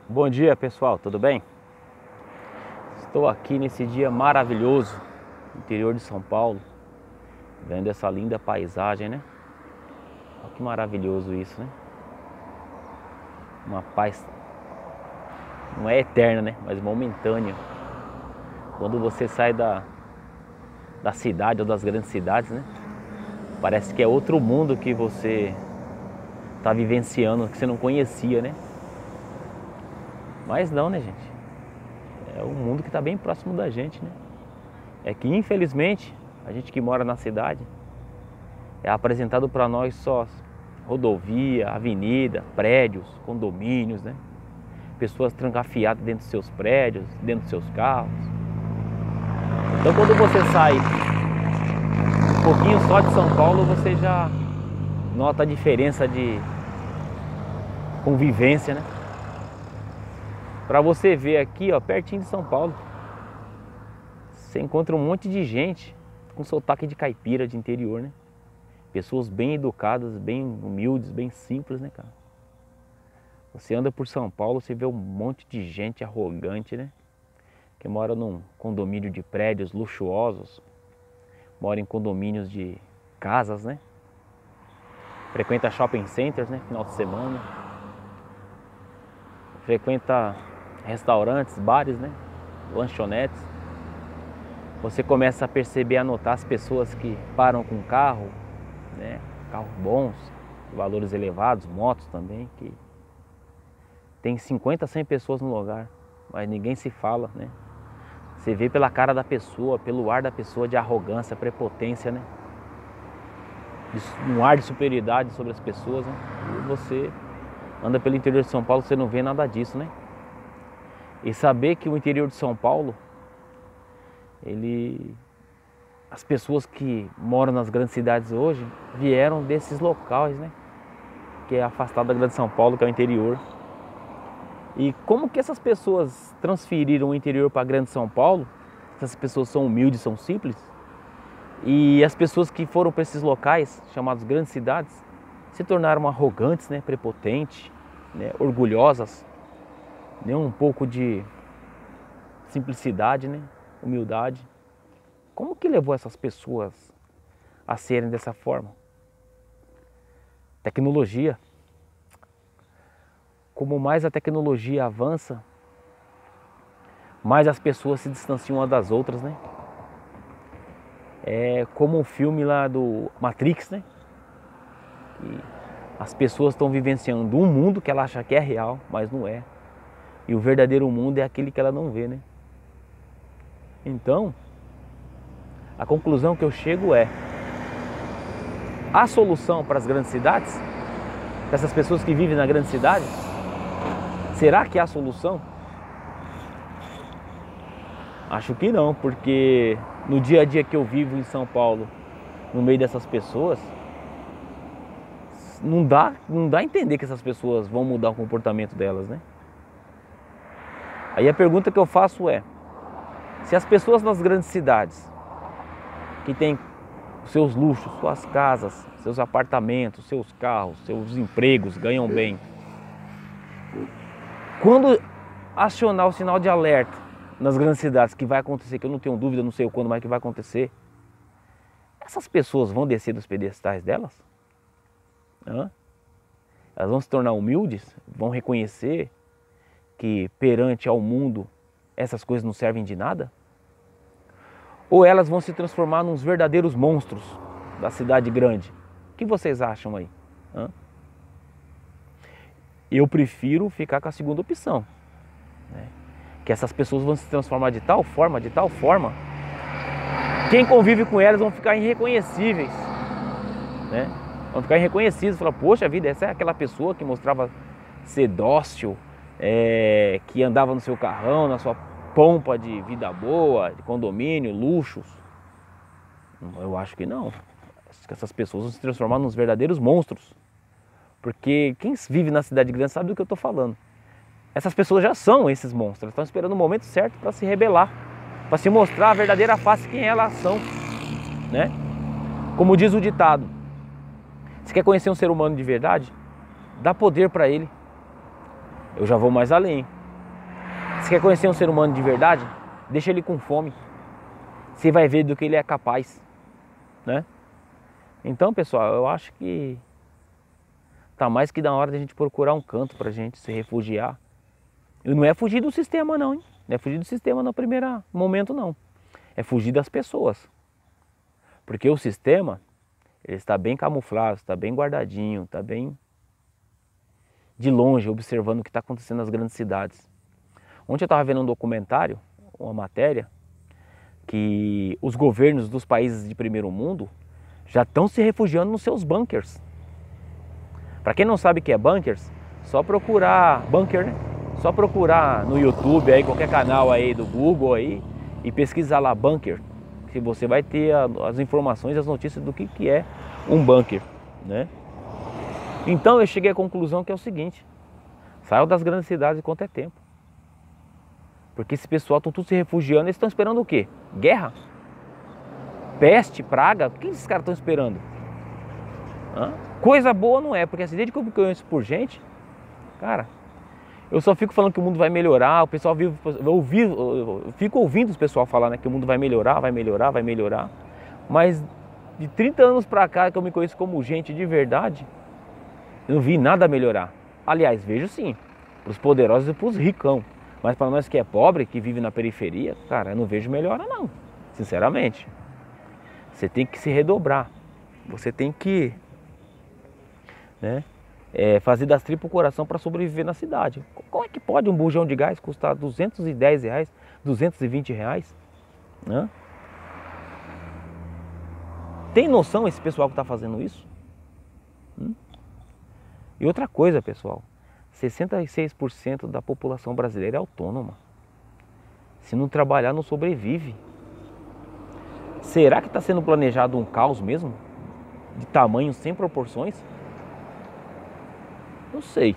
Bom dia, pessoal, tudo bem? Estou aqui nesse dia maravilhoso, no interior de São Paulo, vendo essa linda paisagem, né? Olha que maravilhoso isso, né? Uma paz, não é eterna, né? Mas momentânea. Quando você sai da cidade ou das grandes cidades, né? Parece que é outro mundo que você está vivenciando, que você não conhecia, né? Mas não, né, gente? É um mundo que está bem próximo da gente, né? É que infelizmente a gente que mora na cidade é apresentado para nós só rodovia, avenida, prédios, condomínios, né? Pessoas trancafiadas dentro dos seus prédios, dentro dos seus carros. Então quando você sai um pouquinho só de São Paulo, você já nota a diferença de convivência, né? Para você ver aqui, ó, pertinho de São Paulo, você encontra um monte de gente com sotaque de caipira de interior, né? Pessoas bem educadas, bem humildes, bem simples, né, cara? Você anda por São Paulo, você vê um monte de gente arrogante, né? Que mora num condomínio de prédios luxuosos, mora em condomínios de casas, né? Frequenta shopping centers, né? Final de semana. Frequenta restaurantes, bares, né? Lanchonetes. Você começa a perceber, a notar as pessoas que param com carro, né? Carros bons, valores elevados, motos também, que tem 50, 100 pessoas no lugar, mas ninguém se fala, né? Você vê pela cara da pessoa, pelo ar da pessoa de arrogância, prepotência, né? Um ar de superioridade sobre as pessoas, né? E você anda pelo interior de São Paulo, você não vê nada disso, né? E saber que o interior de São Paulo, as pessoas que moram nas grandes cidades hoje vieram desses locais, né? Que é afastado da grande São Paulo, que é o interior. E como que essas pessoas transferiram o interior para a grande São Paulo? Essas pessoas são humildes, são simples. E as pessoas que foram para esses locais, chamados grandes cidades, se tornaram arrogantes, né? Prepotentes, né? Orgulhosas, né? Um pouco de simplicidade, né? Humildade. Como que levou essas pessoas a serem dessa forma? Tecnologia. Como mais a tecnologia avança, mais as pessoas se distanciam umas das outras, né? É como o filme lá do Matrix, né? Que as pessoas estão vivenciando um mundo que ela acha que é real, mas não é. E o verdadeiro mundo é aquele que ela não vê, né? Então, a conclusão que eu chego é: a solução para as grandes cidades, para essas pessoas que vivem na grande cidade, será que há solução? Acho que não, porque no dia a dia que eu vivo em São Paulo, no meio dessas pessoas, não dá a entender que essas pessoas vão mudar o comportamento delas, né? Aí a pergunta que eu faço é: se as pessoas nas grandes cidades, que têm os seus luxos, suas casas, seus apartamentos, seus carros, seus empregos, ganham bem, quando acionar o sinal de alerta nas grandes cidades, que vai acontecer, que eu não tenho dúvida, não sei quando, mas que vai acontecer, essas pessoas vão descer dos pedestais delas? Hã? Elas vão se tornar humildes? Vão reconhecer que perante ao mundo essas coisas não servem de nada? Ou elas vão se transformar nos verdadeiros monstros da cidade grande? O que vocês acham aí? Hã? Eu prefiro ficar com a segunda opção, né? Que essas pessoas vão se transformar de tal forma, quem convive com elas vão ficar irreconhecíveis, né? Vão ficar irreconhecidos, falar: poxa vida, essa é aquela pessoa que mostrava ser dócil, que andava no seu carrão, na sua pompa de vida boa, de condomínio, luxos. Eu acho que não. Acho que essas pessoas vão se transformar nos verdadeiros monstros. Porque quem vive na cidade grande sabe do que eu estou falando. Essas pessoas já são esses monstros, elas estão esperando o momento certo para se rebelar, para se mostrar a verdadeira face quem elas são, né? Como diz o ditado: se quer conhecer um ser humano de verdade, dá poder para ele. Eu já vou mais além. Você quer conhecer um ser humano de verdade? Deixa ele com fome. Você vai ver do que ele é capaz, né? Então, pessoal, eu acho que tá mais que da hora de a gente procurar um canto pra gente se refugiar. E não é fugir do sistema não, hein? Não é fugir do sistema no primeiro momento não. É fugir das pessoas. Porque o sistema, ele está bem camuflado, está bem guardadinho, está bem de longe observando o que está acontecendo nas grandes cidades. Ontem eu estava vendo um documentário, uma matéria, que os governos dos países de primeiro mundo já estão se refugiando nos seus bunkers. Para quem não sabe o que é bunkers, só procurar bunker, né? Só procurar no YouTube aí, qualquer canal aí do Google aí e pesquisar lá bunker, que você vai ter as informações, as notícias do que é um bunker, né? Então eu cheguei à conclusão que é o seguinte: saiam das grandes cidades enquanto é tempo. Porque esse pessoal estão tudo se refugiando, eles estão esperando o quê? Guerra? Peste, praga? O que esses caras estão esperando? Hã? Coisa boa não é, porque assim, desde que eu me conheço por gente, cara, eu só fico falando que o mundo vai melhorar, o pessoal eu fico ouvindo os pessoal falar, né, que o mundo vai melhorar, vai melhorar, vai melhorar. Mas de 30 anos pra cá que eu me conheço como gente de verdade, eu não vi nada melhorar. Aliás, vejo sim, pros poderosos e pros ricão. Mas para nós que é pobre, que vive na periferia, cara, eu não vejo melhora não, sinceramente. Você tem que se redobrar, você tem que, né, fazer das tripas o coração para sobreviver na cidade. Como é que pode um bujão de gás custar R$210, R$220? Né? Tem noção esse pessoal que está fazendo isso? E outra coisa, pessoal, 66% da população brasileira é autônoma. Se não trabalhar, não sobrevive. Será que está sendo planejado um caos mesmo? De tamanho sem proporções? Não sei.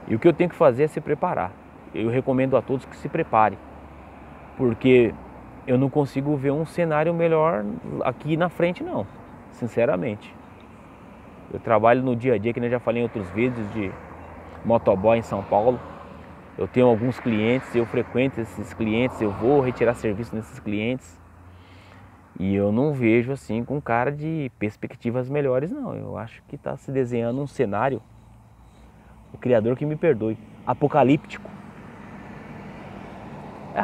E o que eu tenho que fazer é se preparar. Eu recomendo a todos que se preparem. Porque eu não consigo ver um cenário melhor aqui na frente não, sinceramente. Eu trabalho no dia a dia, que eu já falei em outros vídeos, de motoboy em São Paulo. Eu tenho alguns clientes, eu frequento esses clientes, eu vou retirar serviço nesses clientes. E eu não vejo assim com cara de perspectivas melhores não. Eu acho que está se desenhando um cenário, o Criador que me perdoe, apocalíptico.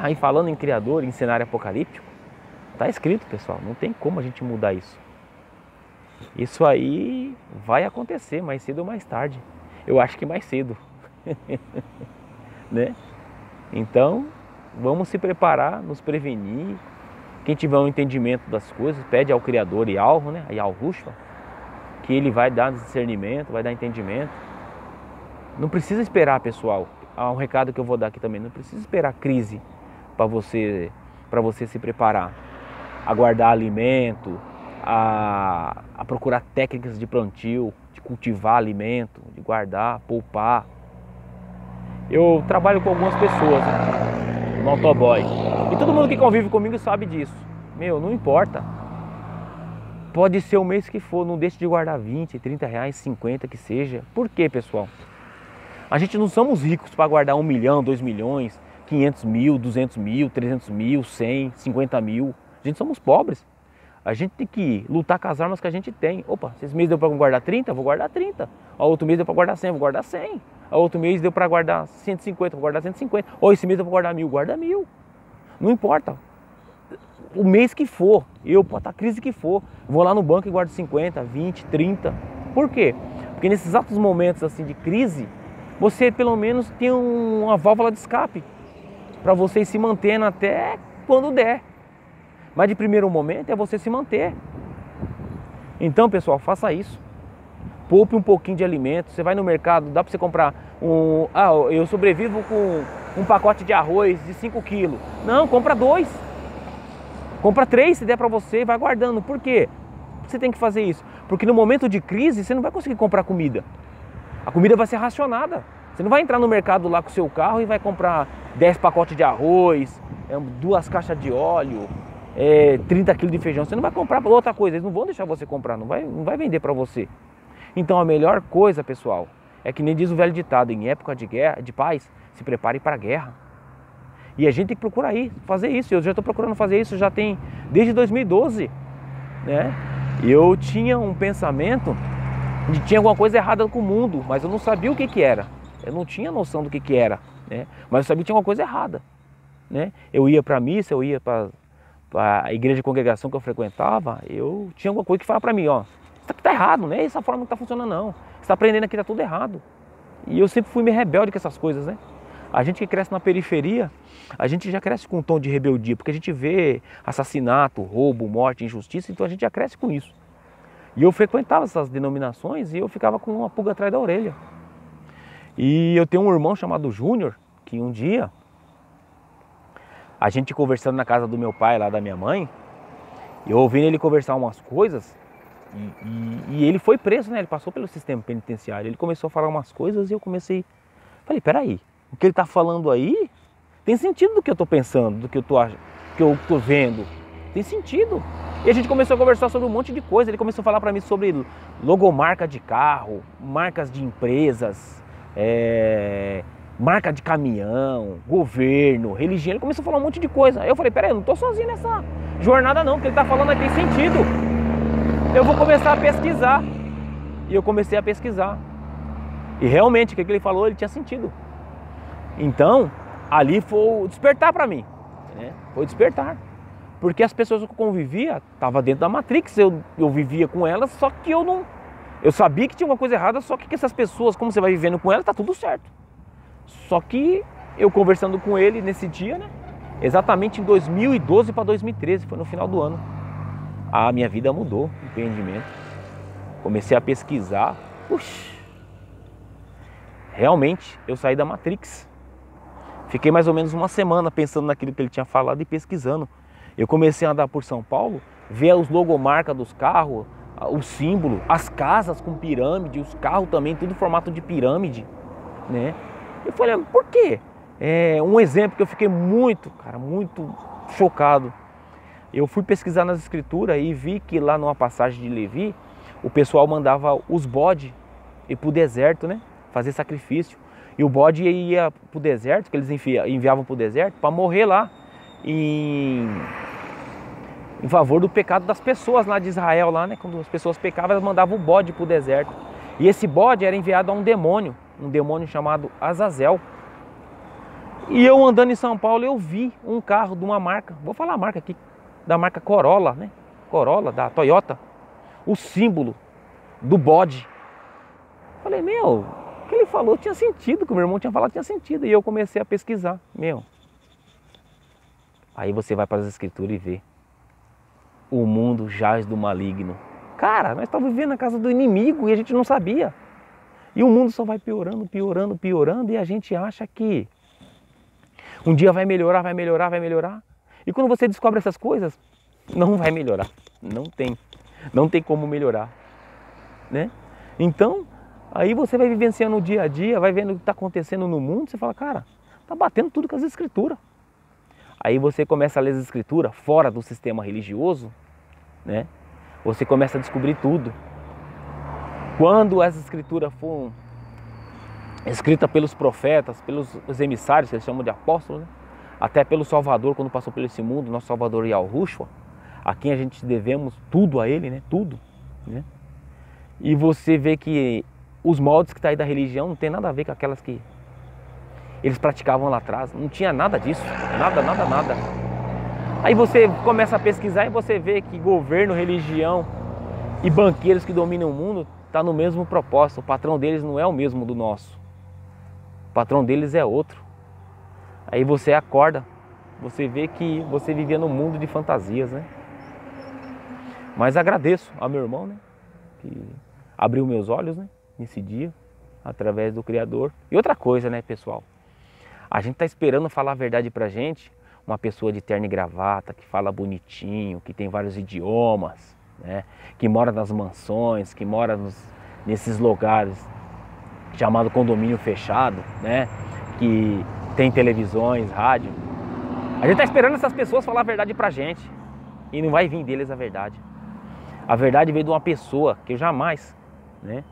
E falando em Criador, em cenário apocalíptico, tá escrito, pessoal, não tem como a gente mudar isso. Isso aí vai acontecer mais cedo ou mais tarde. Eu acho que mais cedo. Né? Então, vamos se preparar, nos prevenir. Quem tiver um entendimento das coisas, pede ao Criador Yahweh, né? Yahushua, que ele vai dar discernimento, vai dar entendimento. Não precisa esperar, pessoal. Há um recado que eu vou dar aqui também. Não precisa esperar crise para você se preparar. A guardar alimento, a procurar técnicas de plantio, de cultivar alimento, de guardar, poupar. Eu trabalho com algumas pessoas, né, no motoboy. E todo mundo que convive comigo sabe disso. Meu, não importa. Pode ser o mês que for, não deixe de guardar 20, 30 reais, 50 que seja. Por quê, pessoal? A gente não somos ricos para guardar 1 milhão, 2 milhões, 500 mil, 200 mil, 300 mil, 100, 50 mil. A gente somos pobres. A gente tem que lutar com as armas que a gente tem. Opa, esse mês deu para guardar 30? Vou guardar 30. Ó, outro mês deu para guardar 100, vou guardar 100. Ó, outro mês deu para guardar 150, vou guardar 150. Ó, esse mês deu para guardar 1000, guarda 1000. Não importa. O mês que for, a crise que for, vou lá no banco e guardo 50, 20, 30. Por quê? Porque nesses exatos momentos assim de crise, você pelo menos tem uma válvula de escape para você ir se mantendo até quando der. Mas de primeiro momento é você se manter. Então, pessoal, faça isso. Poupe um pouquinho de alimento. Você vai no mercado, dá para você comprar eu sobrevivo com um pacote de arroz de 5 quilos. Não, compra 2. Compra 3 se der para você, vai guardando. Por quê? Você tem que fazer isso. Porque no momento de crise, você não vai conseguir comprar comida. A comida vai ser racionada. Você não vai entrar no mercado lá com o seu carro e vai comprar 10 pacotes de arroz, 2 caixas de óleo, 30 quilos de feijão. Você não vai comprar outra coisa, eles não vão deixar você comprar, não vai vender para você. Então a melhor coisa, pessoal, É que nem diz o velho ditado, em época de guerra, de paz, se prepare para a guerra. E a gente tem que procurar fazer isso. Eu já estou procurando fazer isso já tem desde 2012, né? E eu tinha um pensamento de que tinha alguma coisa errada com o mundo, mas eu não sabia o que era. Eu não tinha noção do que era, né? Mas eu sabia que tinha uma coisa errada, né? Eu ia para a missa, eu ia para a igreja de congregação que eu frequentava, eu tinha alguma coisa que falava para mim, ó, isso aqui tá errado, né? Essa forma não tá funcionando não. Você está aprendendo aqui, tá tudo errado. E eu sempre fui meio rebelde com essas coisas, né? A gente que cresce na periferia, a gente já cresce com um tom de rebeldia, porque a gente vê assassinato, roubo, morte, injustiça, então a gente já cresce com isso. E eu frequentava essas denominações e eu ficava com uma pulga atrás da orelha. E eu tenho um irmão chamado Júnior, que um dia, a gente conversando na casa do meu pai, lá da minha mãe, eu ouvindo ele conversar umas coisas, e ele foi preso, né? Ele passou pelo sistema penitenciário, ele começou a falar umas coisas e eu comecei, falei, peraí, o que ele está falando aí tem sentido do que eu estou pensando, do que eu estou vendo, tem sentido. E a gente começou a conversar sobre um monte de coisa, ele começou a falar para mim sobre logomarca de carro, marcas de empresas, marca de caminhão, governo, religião, ele começou a falar um monte de coisa. Aí eu falei, peraí, eu não estou sozinho nessa jornada não, o que ele está falando aí tem sentido. Eu vou começar a pesquisar. E eu comecei a pesquisar. E realmente, o que ele falou, ele tinha sentido. Então, ali foi o despertar para mim, né? Foi o despertar. Porque as pessoas que eu convivia, estavam dentro da Matrix, eu vivia com elas, só que eu não... Eu sabia que tinha uma coisa errada, só que essas pessoas, como você vai vivendo com elas, tá tudo certo. Só que eu conversando com ele nesse dia, né? Exatamente em 2012 para 2013, foi no final do ano. A minha vida mudou, empreendimento. Comecei a pesquisar. Puxa, realmente eu saí da Matrix. Fiquei mais ou menos uma semana pensando naquilo que ele tinha falado e pesquisando. Eu comecei a andar por São Paulo, ver os logomarcas dos carros, o símbolo, as casas com pirâmide, os carros também, tudo em formato de pirâmide, né? Eu falei, por quê? Um exemplo que eu fiquei muito chocado. Eu fui pesquisar nas escrituras e vi que lá numa passagem de Levi, o pessoal mandava os bodes ir para o deserto, né? Fazer sacrifício. E o bode ia para o deserto, que eles enviavam para o deserto, para morrer lá em favor do pecado das pessoas lá de Israel, lá, né? Quando as pessoas pecavam, elas mandavam o bode para o deserto. E esse bode era enviado a um demônio chamado Azazel. E eu andando em São Paulo, eu vi um carro de uma marca, vou falar a marca aqui, da marca Corolla, né? Corolla, da Toyota. O símbolo do bode. Falei, meu, o que ele falou tinha sentido, o que o meu irmão tinha falado tinha sentido. E eu comecei a pesquisar, meu. Aí você vai para as escrituras e vê. O mundo jaz do maligno. Cara, nós estamos vivendo na casa do inimigo e a gente não sabia. E o mundo só vai piorando, piorando, piorando e a gente acha que um dia vai melhorar, vai melhorar, vai melhorar. E quando você descobre essas coisas, não vai melhorar. Não tem como melhorar, né? Então, aí você vai vivenciando o dia a dia, vai vendo o que está acontecendo no mundo, você fala, cara, tá batendo tudo com as escrituras. Aí você começa a ler as escrituras fora do sistema religioso, né? Você começa a descobrir tudo. Quando as escrituras foram escritas pelos profetas, pelos emissários, que eles chamam de apóstolos, né? Até pelo Salvador, quando passou por esse mundo, nosso Salvador Yahushua, a quem a gente devemos tudo a ele, né? Tudo, né? E você vê que os moldes que está aí da religião não tem nada a ver com aquelas que eles praticavam lá atrás. Não tinha nada disso, nada. Aí você começa a pesquisar e você vê que governo, religião e banqueiros que dominam o mundo tá no mesmo propósito. O patrão deles não é o mesmo do nosso. O patrão deles é outro. Aí você acorda, você vê que você vivia num mundo de fantasias, né? Mas agradeço ao meu irmão, né? Que abriu meus olhos, né? Nesse dia, através do Criador. E outra coisa, né, pessoal? A gente tá esperando falar a verdade pra gente, uma pessoa de terno e gravata, que fala bonitinho, que tem vários idiomas, né? Que mora nas mansões, que mora nesses lugares chamado condomínio fechado, né? Que tem televisões, rádio. A gente tá esperando essas pessoas falar a verdade pra gente. E não vai vir deles a verdade. A verdade veio de uma pessoa que eu jamais, né?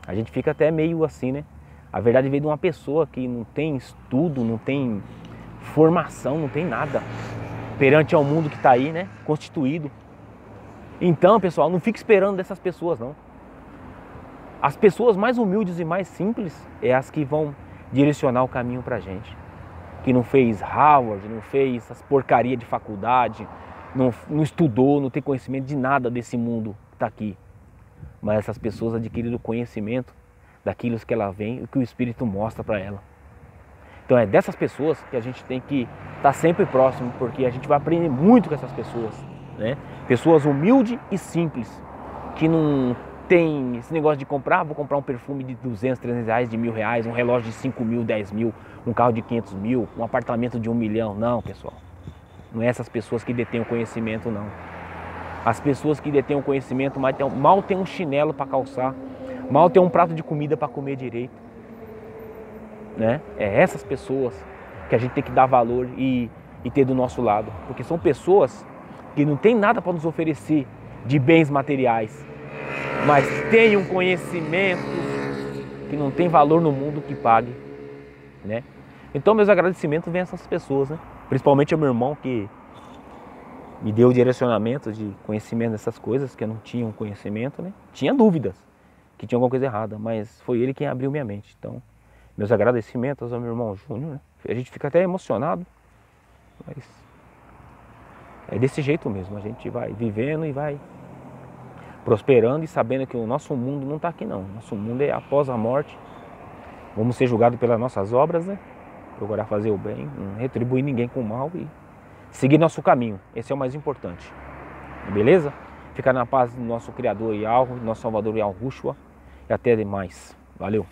A gente fica até meio assim, né? A verdade veio de uma pessoa que não tem estudo, não tem formação, não tem nada perante ao mundo que está aí, né? Constituído. Então, pessoal, não fique esperando dessas pessoas, não. As pessoas mais humildes e mais simples é as que vão direcionar o caminho pra gente. Que não fez Harvard, não fez essas porcaria de faculdade, não estudou, não tem conhecimento de nada desse mundo que está aqui. Mas essas pessoas adquiriram conhecimento daquilo que ela vem e que o Espírito mostra para ela. Então é dessas pessoas que a gente tem que estar sempre próximo, porque a gente vai aprender muito com essas pessoas, né? Pessoas humildes e simples, que não tem esse negócio de comprar, vou comprar um perfume de 200, 300 reais, de R$1.000, um relógio de 5 mil, 10 mil, um carro de 500 mil, um apartamento de 1 milhão. Não, pessoal. Não é essas pessoas que detêm o conhecimento, não. As pessoas que detêm o conhecimento mal tem um chinelo para calçar, mal tem um prato de comida para comer direito, né? É essas pessoas que a gente tem que dar valor e ter do nosso lado, porque são pessoas que não tem nada para nos oferecer de bens materiais, mas tem um conhecimento que não tem valor no mundo que pague, né? Então meus agradecimentos vêm a essas pessoas, né? Principalmente ao meu irmão que me deu o direcionamento de conhecimento dessas coisas, que eu não tinha um conhecimento, né? Tinha dúvidas que tinha alguma coisa errada, mas foi ele quem abriu minha mente. Então, meus agradecimentos ao meu irmão Júnior, né? A gente fica até emocionado, mas é desse jeito mesmo, a gente vai vivendo e vai prosperando e sabendo que o nosso mundo não está aqui não. Nosso mundo é após a morte. Vamos ser julgados pelas nossas obras, né? Procurar fazer o bem, não retribuir ninguém com o mal e seguir nosso caminho. Esse é o mais importante. Beleza? Ficar na paz do nosso Criador Yahweh, nosso Salvador Yahushua. E até mais. Valeu!